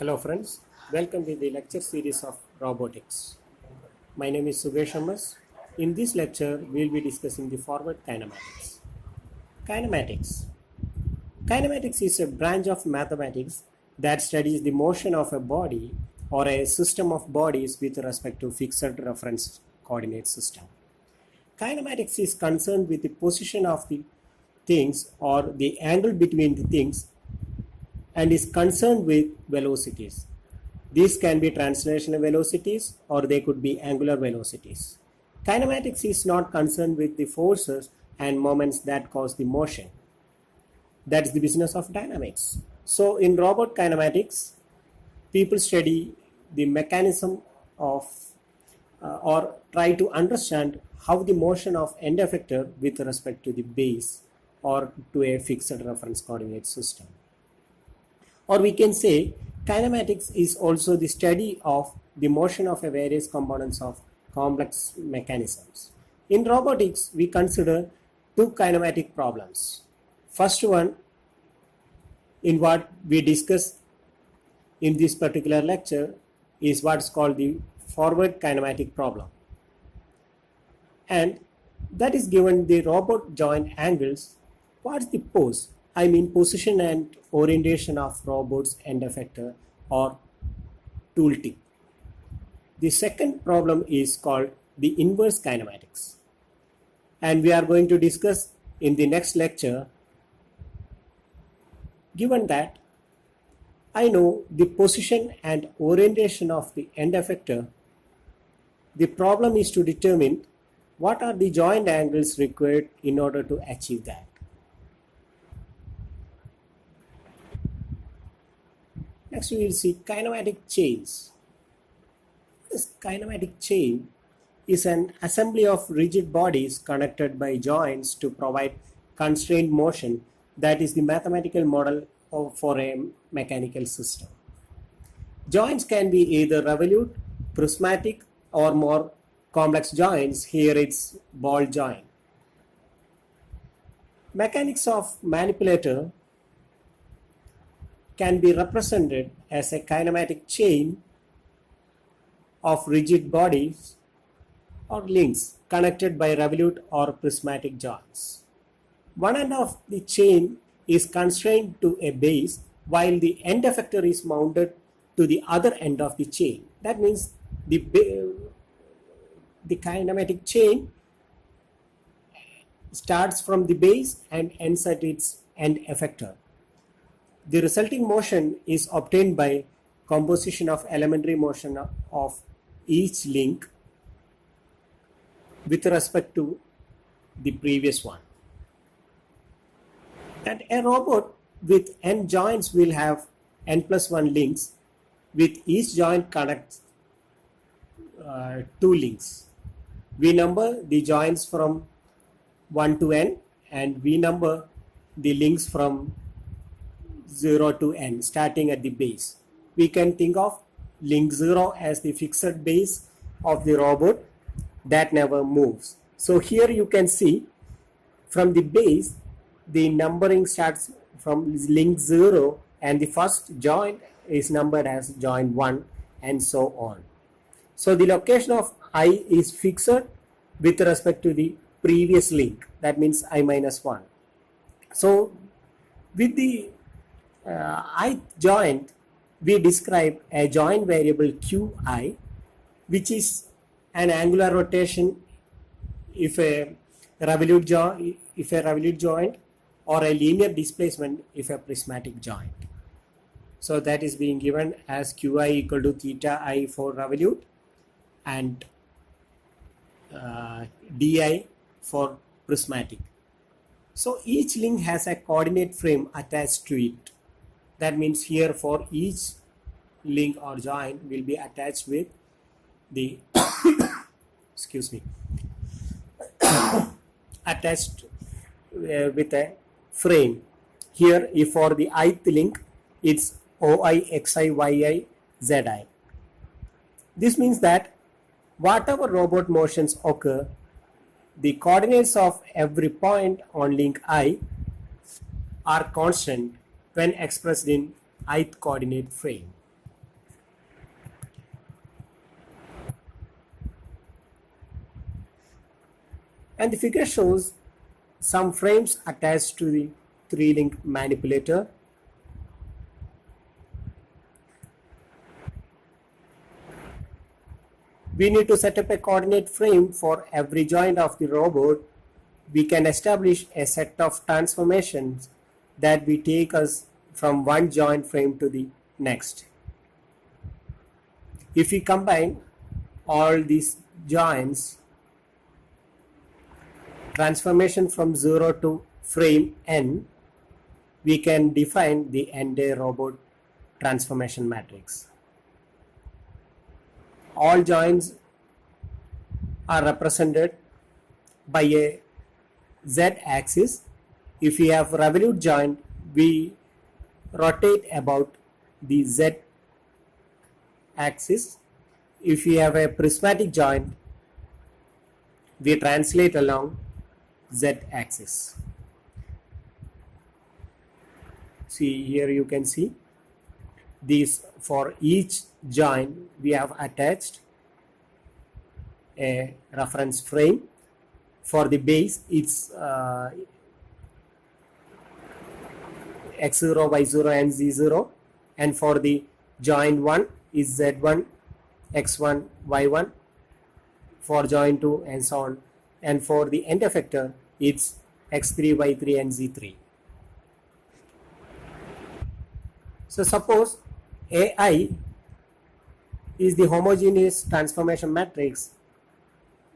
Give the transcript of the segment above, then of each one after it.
Hello friends, welcome to the lecture series of robotics. My name is Sugesh Amas. In this lecture, we will be discussing the forward kinematics. Kinematics. Kinematics is a branch of mathematics that studies the motion of a body or a system of bodies with respect to fixed reference coordinate system. Kinematics is concerned with the position of the things or the angle between the things and is concerned with velocities. These can be translational velocities or they could be angular velocities. Kinematics is not concerned with the forces and moments that cause the motion. That's the business of dynamics. So in robot kinematics, people study the mechanism of or try to understand how the motion of end effector with respect to the base or to a fixed reference coordinate system. Or we can say kinematics is also the study of the motion of a various components of complex mechanisms. In robotics, we consider two kinematic problems. First one, in what we discuss in this particular lecture, is what's called the forward kinematic problem. And that is given the robot joint angles. What's the pose? I mean position and orientation of robot's end effector or tooltip. The second problem is called the inverse kinematics. And we are going to discuss in the next lecture. Given that I know the position and orientation of the end effector, the problem is to determine what are the joint angles required in order to achieve that. Next we will see kinematic chains. This kinematic chain is an assembly of rigid bodies connected by joints to provide constrained motion. That is the mathematical model for a mechanical system. Joints can be either revolute, prismatic or more complex joints. Here it's ball joint. Mechanics of manipulator can be represented as a kinematic chain of rigid bodies or links connected by revolute or prismatic joints. One end of the chain is constrained to a base while the end effector is mounted to the other end of the chain. That means the kinematic chain starts from the base and ends at its end effector. The resulting motion is obtained by composition of elementary motion of each link with respect to the previous one. And a robot with n joints will have n plus 1 links, with each joint connects two links. We number the joints from 1 to n and we number the links from 0 to n starting at the base. We can think of link 0 as the fixed base of the robot that never moves. So here you can see from the base the numbering starts from link 0 and the first joint is numbered as joint 1 and so on. So the location of I is fixed with respect to the previous link, that means I minus 1. So with the ith joint we describe a joint variable qi, which is an angular rotation if a revolute joint or a linear displacement if a prismatic joint. So that is being given as qi equal to theta I for revolute and di for prismatic. So each link has a coordinate frame attached to it. That means here for each link or joint will be attached with the excuse me attached with a frame. Here if for the ith link it's OI, XI, YI, ZI. This means that whatever robot motions occur, the coordinates of every point on link I are constant when expressed in ith coordinate frame. And the figure shows some frames attached to the 3-link manipulator. We need to set up a coordinate frame for every joint of the robot. We can establish a set of transformations that we take us from one joint frame to the next. If we combine all these joints, transformation from 0 to frame n, we can define the entire robot transformation matrix. All joints are represented by a z-axis. If we have revolute joint, we rotate about the z-axis. If we have a prismatic joint, we translate along z-axis. See, here you can see these. For each joint we have attached a reference frame. For the base, it's x0, y0 and z0, and for the joint 1 is z1, x1, y1, for joint 2 and so on, and for the end effector it's x3, y3 and z3. So suppose AI is the homogeneous transformation matrix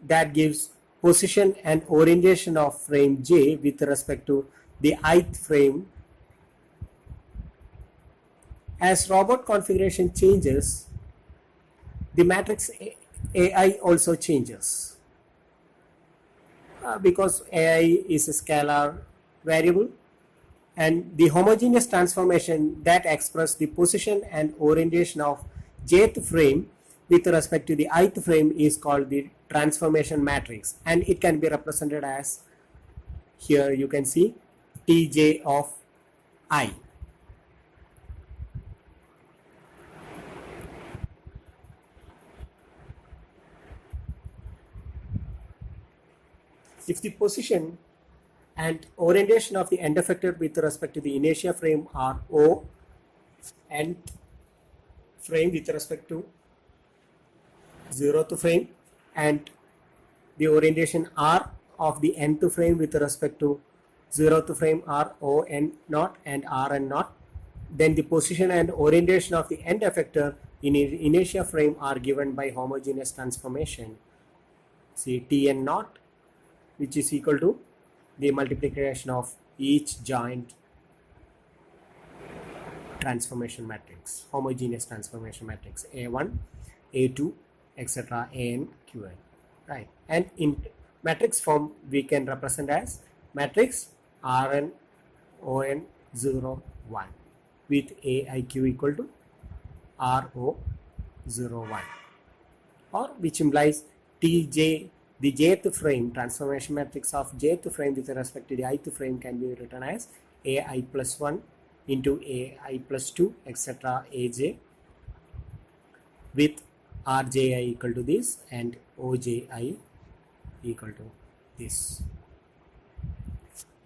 that gives position and orientation of frame J with respect to the ith frame. As robot configuration changes, the matrix AI also changes, because AI is a scalar variable, and the homogeneous transformation that expresses the position and orientation of jth frame with respect to the ith frame is called the transformation matrix, and it can be represented as, here you can see, Tj of I. If the position and orientation of the end effector with respect to the inertia frame are O, and frame with respect to 0th frame, and the orientation R of the nth frame with respect to 0th frame are O n naught and R n naught, then the position and orientation of the end effector in inertia frame are given by homogeneous transformation. See, Tn naught, which is equal to the multiplication of each joint transformation matrix, homogeneous transformation matrix, A1, A2, etc., An, Qn, right? And in matrix form, we can represent as matrix Rn, On, 0, 1 with Aiq equal to Ro, 0, 1, or which implies Tj, the jth frame, transformation matrix of jth frame with respect to the ith frame can be written as Ai plus 1 into Ai plus 2, etc., Aj, with Rji equal to this and Oji equal to this.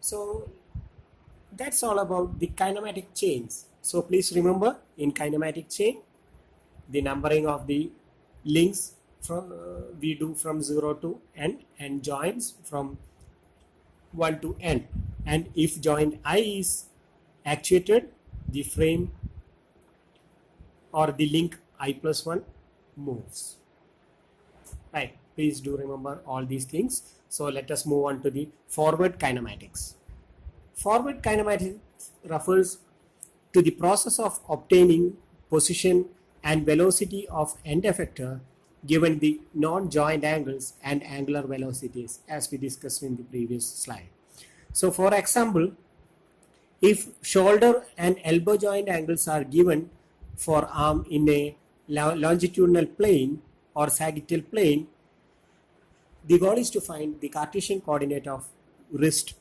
So that's all about the kinematic chains. So please remember, in kinematic chain, the numbering of the links from we do from 0 to n, and joints from 1 to n, and if joint I is actuated, the frame or the link I plus 1 moves, right? Please do remember all these things. So let us move on to the forward kinematics. Forward kinematics refers to the process of obtaining position and velocity of end effector given the non-joint angles and angular velocities, as we discussed in the previous slide. So for example, if shoulder and elbow joint angles are given for arm in a longitudinal plane or sagittal plane, the goal is to find the Cartesian coordinate of wrist.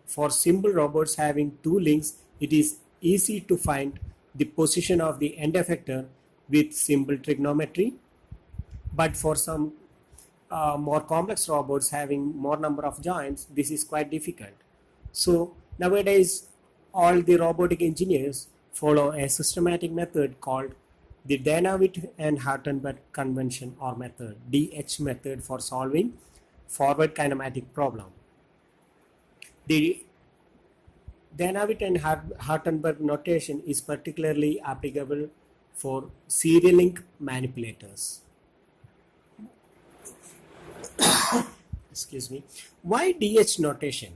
For simple robots having two links, it is easy to find the position of the end effector with simple trigonometry. But for some more complex robots having more number of joints, this is quite difficult. So nowadays, all the robotic engineers follow a systematic method called the Danawitt and Hartenberg convention or method, DH method, for solving forward kinematic problem. The Danawitt and Hartenberg notation is particularly applicable for serial link manipulators. Excuse me. Why DH notation?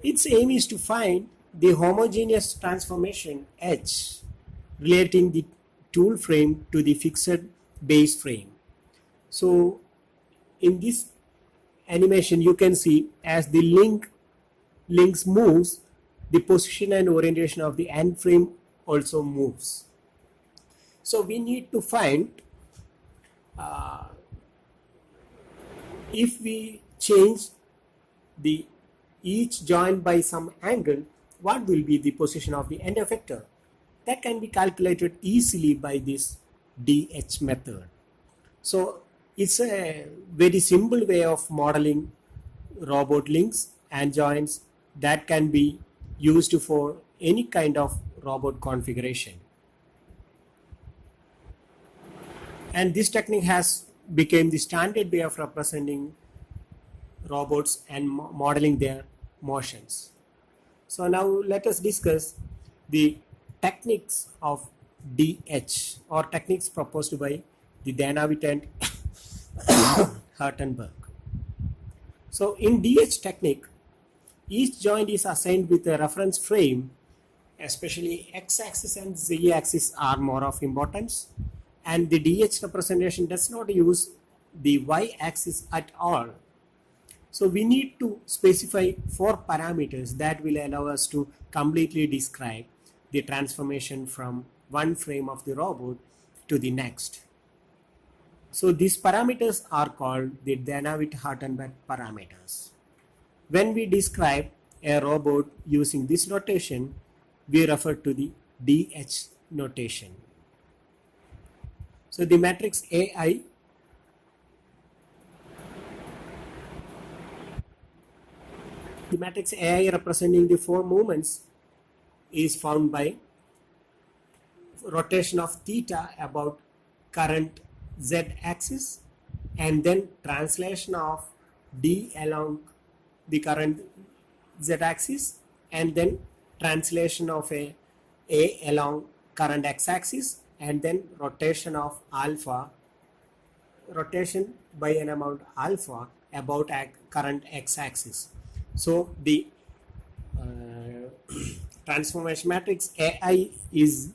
Its aim is to find the homogeneous transformation H relating the tool frame to the fixed base frame. So in this animation you can see as the links moves, the position and orientation of the end frame also moves. So we need to find if we change the each joint by some angle, what will be the position of the end effector? That can be calculated easily by this DH method. So it's a very simple way of modeling robot links and joints that can be used for any kind of robot configuration. And this technique has become the standard way of representing robots and modeling their motions. So now let us discuss the techniques of DH or techniques proposed by the Danawitt and Hartenberg. So in DH technique, each joint is assigned with a reference frame, especially x-axis and z-axis are more of importance, and the DH representation does not use the y-axis at all. So we need to specify 4 parameters that will allow us to completely describe the transformation from one frame of the robot to the next. So these parameters are called the Danawitt-Hartenberg parameters. When we describe a robot using this notation, we refer to the DH notation. So the matrix AI representing the 4 movements is found by rotation of theta about current z-axis and then translation of d along the current z-axis and then translation of a along current x-axis and then rotation of alpha, rotation by an amount alpha about current x-axis. So the transformation matrix AI is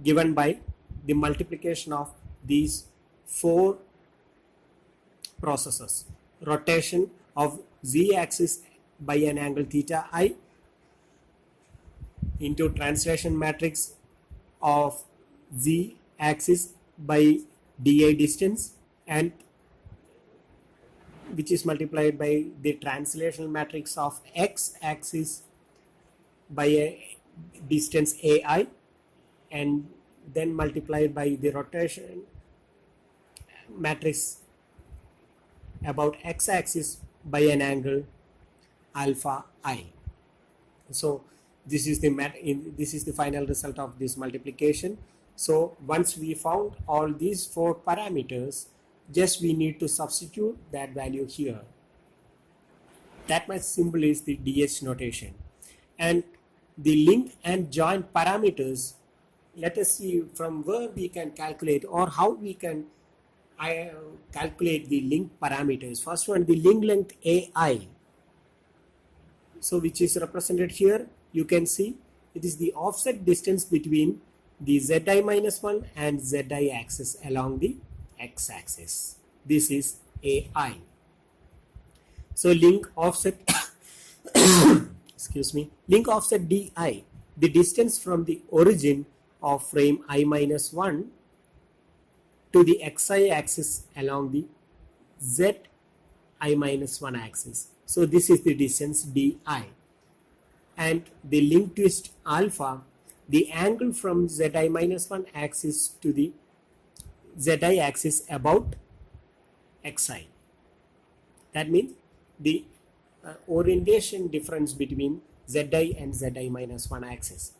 given by the multiplication of these 4 processes: rotation of z-axis by an angle theta I into translation matrix of z-axis by dA distance, and which is multiplied by the translational matrix of x-axis by a distance AI, and then multiplied by the rotation matrix about x-axis by an angle alpha I. So this is the final result of this multiplication. So once we found all these 4 parameters, just we need to substitute that value here. That much simple is the DH notation. And the link and joint parameters, let us see from where we can calculate or how we can calculate the link parameters. First one, the link length AI. So which is represented here. You can see it is the offset distance between the Zi minus 1 and Zi axis along the x-axis. This is AI. So link offset excuse me, link offset DI, the distance from the origin of frame I minus 1 to the XI axis along the Z I minus 1 axis. So this is the distance DI. And the link twist alpha, the angle from zi minus 1 axis to the zi axis about xi. That means the orientation difference between zi and zi minus 1 axis.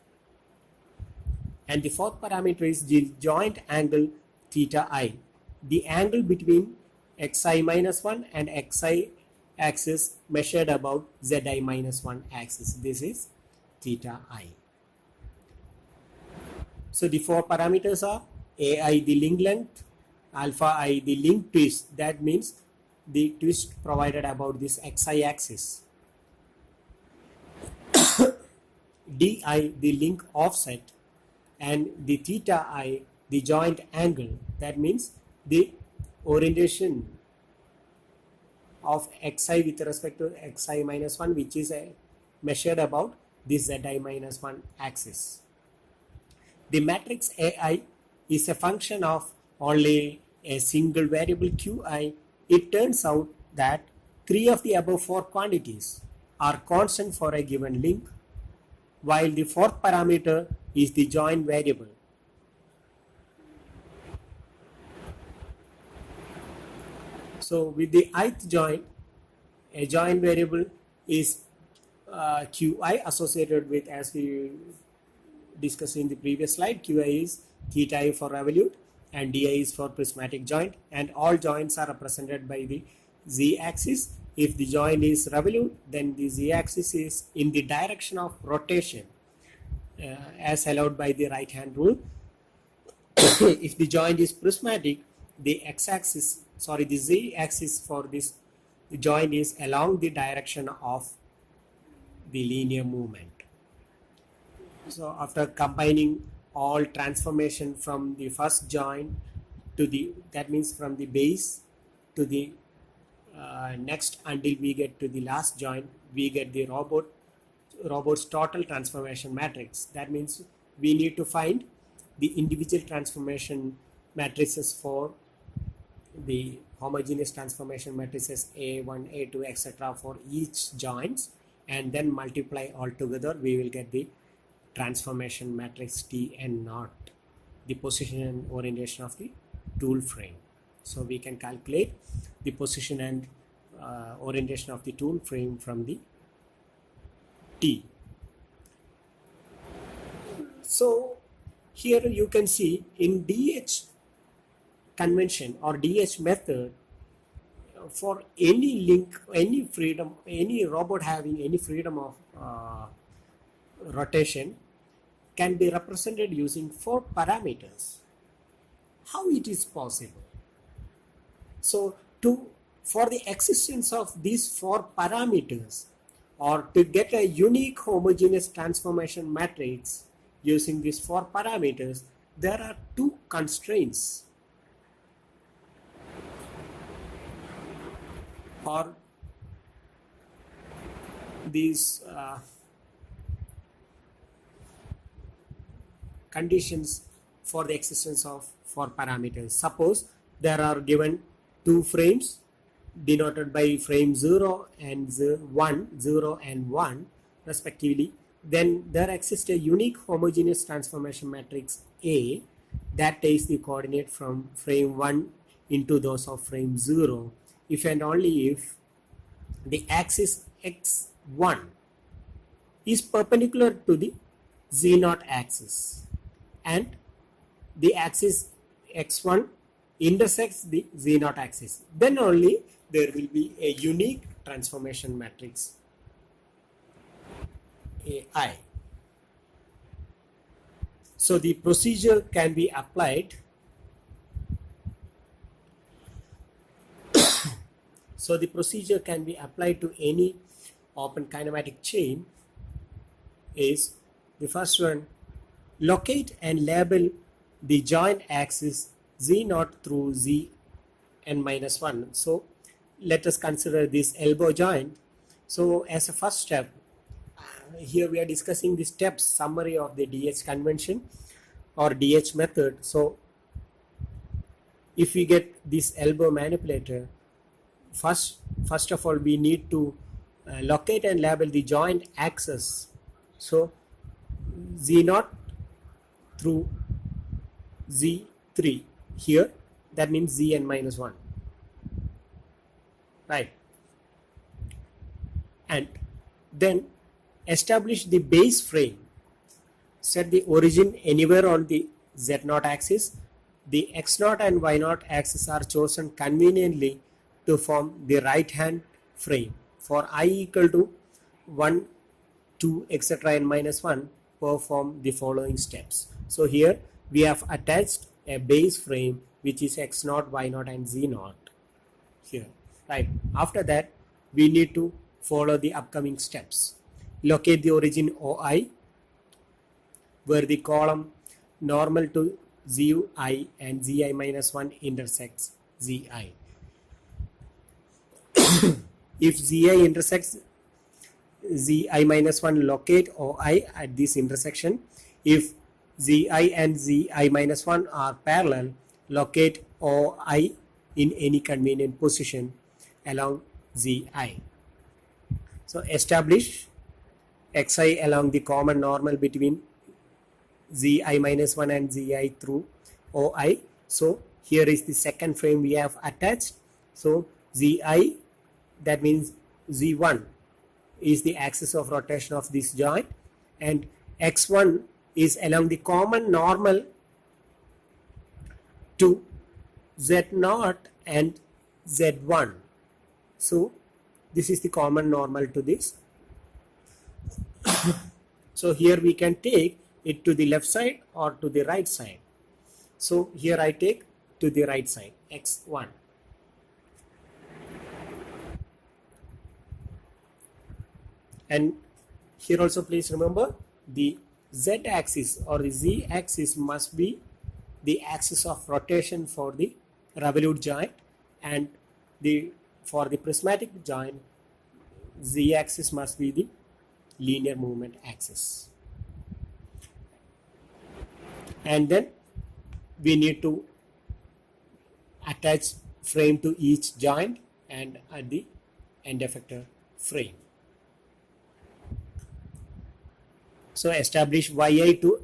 And the fourth parameter is the joint angle theta I. The angle between xi minus 1 and xi axis measured about zi minus 1 axis. This is theta I. So the four parameters are ai the link length, alpha I the link twist, that means the twist provided about this xi axis, di the link offset, and the theta I the joint angle, that means the orientation of xi with respect to xi minus 1, which is measured about this zi minus 1 axis. The matrix ai is a function of only a single variable qi. It turns out that 3 of the above 4 quantities are constant for a given link, while the fourth parameter is the joint variable. So with the ith joint, a joint variable is qi associated with, as we discussed in the previous slide, qi is theta I for revolute and di is for prismatic joint, and all joints are represented by the z-axis. If the joint is revolute, then the z-axis is in the direction of rotation as allowed by the right hand rule. If the joint is prismatic, the x-axis, sorry, the z-axis for this joint is along the direction of the linear movement. So after combining all transformation from the first joint to the, that means from the base to the next until we get to the last joint, we get the robot's total transformation matrix. That means we need to find the individual transformation matrices for the homogeneous transformation matrices A1, A2, etc. for each joints, and then multiply all together. We will get the transformation matrix Tn naught, the position and orientation of the tool frame. So we can calculate the position and orientation of the tool frame from the T. So here you can see in DH convention or DH method, for any link, any freedom, any robot having any freedom of rotation can be represented using 4 parameters. How it is possible? So for the existence of these 4 parameters, or to get a unique homogeneous transformation matrix using these 4 parameters, there are 2 constraints, or these conditions for the existence of 4 parameters. Suppose there are given 2 frames denoted by frame 0 and 1 respectively. Then there exists a unique homogeneous transformation matrix A that takes the coordinate from frame 1 into those of frame 0 if and only if the axis x1 is perpendicular to the z0 axis and the axis x1 intersects the z0 axis. Then only there will be a unique transformation matrix AI. So the procedure can be applied. So the procedure can be applied to any open kinematic chain. Is the first one, locate and label the joint axis z0 through zn minus 1. So let us consider this elbow joint. So as a first step, here we are discussing the steps summary of the DH convention or DH method. So if we get this elbow manipulator, first of all we need to locate and label the joint axis. So z0 through z3 here, that means zn minus 1, right? And then establish the base frame. Set the origin anywhere on the z0 axis. The x0 and y0 axis are chosen conveniently to form the right hand frame. For I equal to 1, 2, etc. and minus 1, perform the following steps. So here we have attached a base frame which is x0, y0 and z0 here, right? After that, we need to follow the upcoming steps. Locate the origin OI where the column normal to ZI and ZI minus 1 intersects ZI. If ZI intersects ZI minus 1, locate OI at this intersection. If ZI and ZI minus 1 are parallel, locate OI in any convenient position along ZI. So establish XI along the common normal between ZI minus 1 and ZI through OI. So here is the second frame we have attached. So ZI, that means Z1 is the axis of rotation of this joint, and X1 is along the common normal to Z0 and Z1. So this is the common normal to this. So here we can take it to the left side or to the right side. So here I take to the right side, X1. And here also please remember the Z axis or the Z axis must be the axis of rotation for the revolute joint, and for the prismatic joint, Z axis must be the linear movement axis. And then we need to attach frame to each joint and at the end effector frame. So establish YI to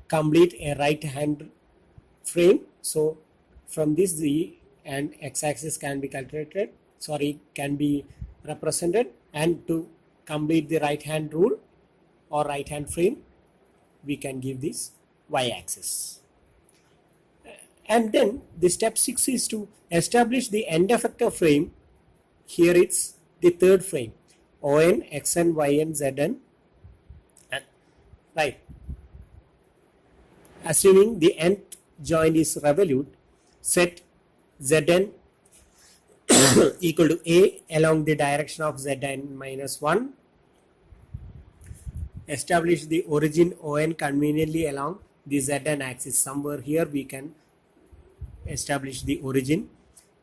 complete a right hand frame. So from this Z and X axis can be can be represented, and to complete the right hand rule or right hand frame, we can give this Y axis. And then the step 6 is to establish the end effector frame. Here it's the third frame, ON, XN, YN, ZN, right? Assuming the end joint is revolute, set Zn equal to A along the direction of Zn minus 1. Establish the origin ON conveniently along the Zn axis. Somewhere here we can establish the origin,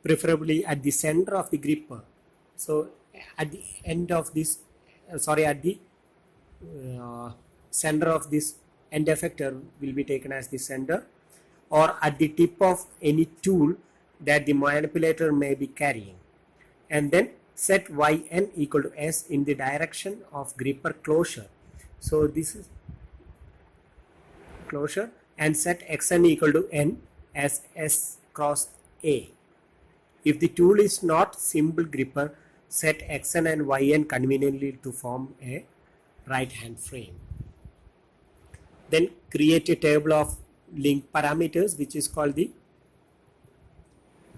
preferably at the center of the gripper. So at the end of this, at the center of this end effector will be taken as the center, or at the tip of any tool that the manipulator may be carrying. And then set Yn equal to S in the direction of gripper closure. So this is closure, and set Xn equal to N as S cross A. If the tool is not simple gripper, set Xn and Yn conveniently to form a right hand frame. Then create a table of link parameters which is called the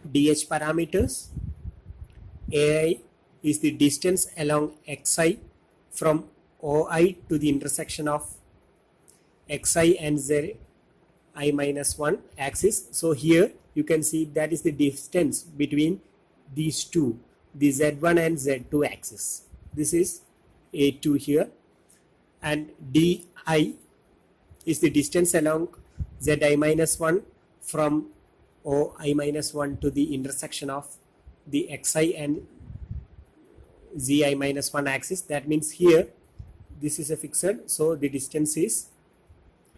DH parameters. AI is the distance along XI from OI to the intersection of XI and ZI minus 1 axis. So here you can see that is the distance between these two, the Z1 and Z2 axis. This is A2 here, and DI is the distance along ZI minus 1 from OI minus 1 to the intersection of the XI and ZI minus 1 axis. That means here this is a fixed, so the distance is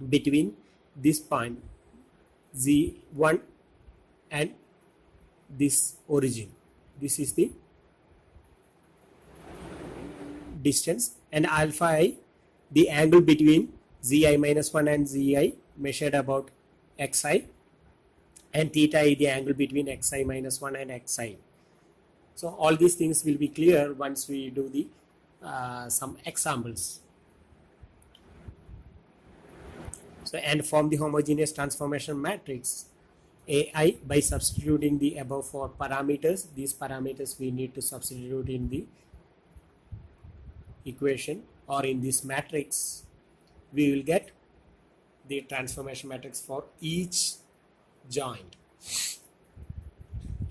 between this point Z1 and this origin. This is the distance, and alpha I, the angle between ZI minus 1 and ZI measured about xi, and theta is the angle between xi minus 1 and xi. So all these things will be clear once we do the some examples. So and form the homogeneous transformation matrix AI by substituting the above four parameters. These parameters we need to substitute in the equation or in this matrix. We will get the transformation matrix for each joint,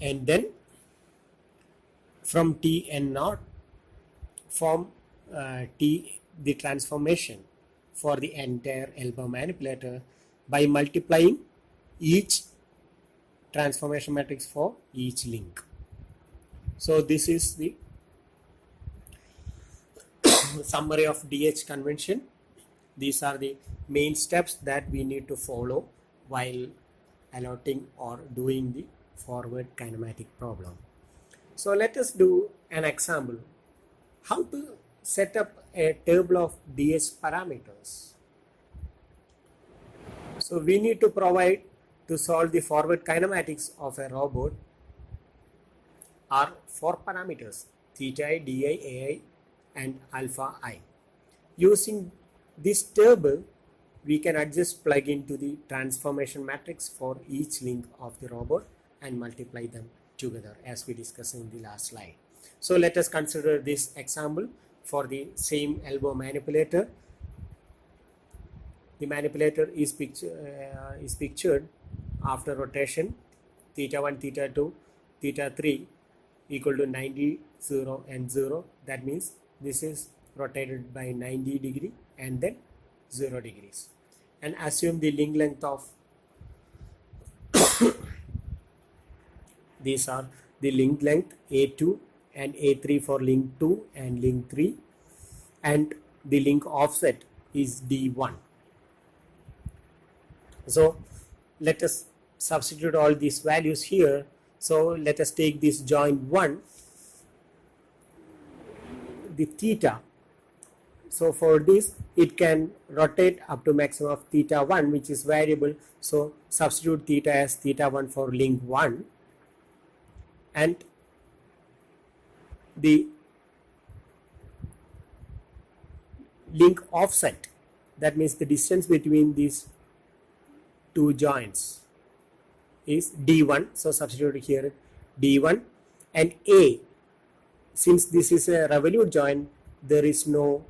and then from T and naught form T the transformation for the entire elbow manipulator by multiplying each transformation matrix for each link. So this is the summary of DH convention. These are the main steps that we need to follow while allotting or doing the forward kinematic problem. So let us do an example. How to set up a table of DH parameters. So we need to provide to solve the forward kinematics of a robot are four parameters: theta I, di, ai, and alpha I. Using this table, we can just plug into the transformation matrix for each link of the robot and multiply them together as we discussed in the last slide. So let us consider this example for the same elbow manipulator. The manipulator is pictured after rotation theta 1, theta 2, theta 3 equal to 90, 0 and 0. That means this is rotated by 90 degree and then 0 degrees. And assume the link length of these are the link length A2 and A3 for link 2 and link 3, and the link offset is D1. So let us substitute all these values here. So let us take this joint 1, the theta. So for this it can rotate up to maximum of theta 1, which is variable. So substitute theta as theta 1 for link 1, and the link offset, that means the distance between these two joints, is D1. So substitute here D1, and A, since this is a revolute joint, there is no,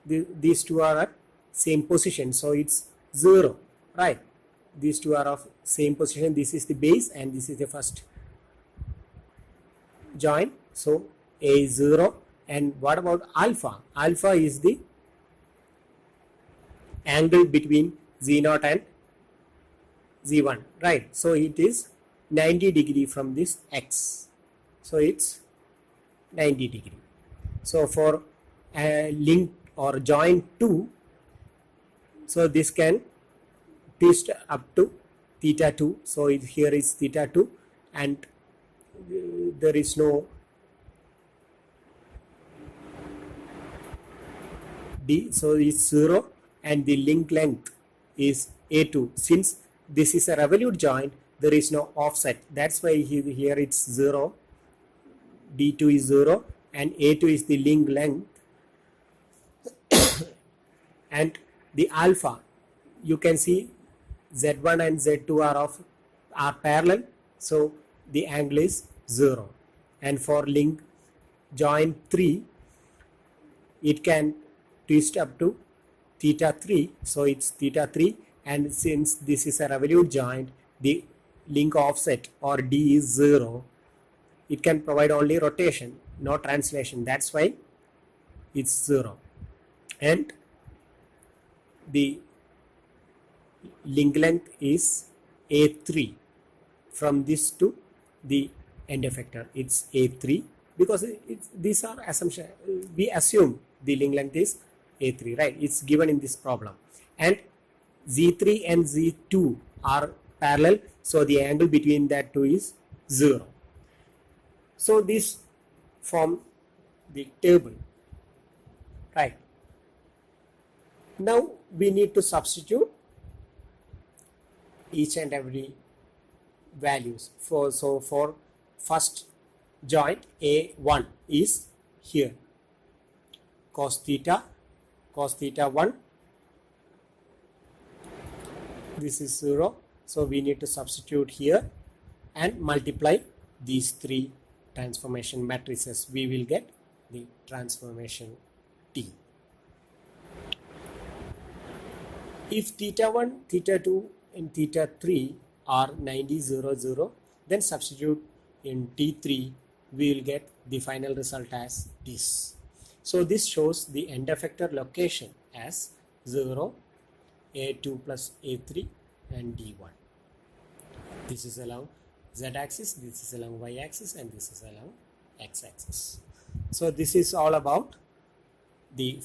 these two are at same position, so it's 0, right? These two are of same position. This is the base and this is the first joint, so A is 0. And what about alpha? Alpha is the angle between Z0 and Z1, right? So it is 90 degree from this X, so it's 90 degree. So for a link or joint 2, so this can twist up to theta 2. So here is theta 2, and there is no D, so it's 0, and the link length is A2. Since this is a revolute joint, there is no offset. That's why here it's 0. D2 is 0 and A2 is the link length. And the alpha, you can see Z1 and Z2 are parallel, so the angle is 0. And for link joint 3, it can twist up to theta 3, so it's theta 3, and since this is a revolute joint, the link offset or D is 0. It can provide only rotation, no translation. That's why it's 0. And the link length is A3 from this to the end effector. It's A3 because these are assumption. We assume the link length is A3, right? It's given in this problem. And Z3 and Z2 are parallel, so the angle between that two is 0. So this form the table, right? Now we need to substitute each and every values. For first joint A1 is here, cos theta 1, this is 0, so we need to substitute here and multiply these three transformation matrices. We will get the transformation T. If theta 1, theta 2 and theta 3 are 90, 0, 0, then substitute in T3, we will get the final result as this. So this shows the end effector location as 0, A2 plus A3 and D1. This is along z-axis, this is along y-axis, and this is along x-axis. So this is all about the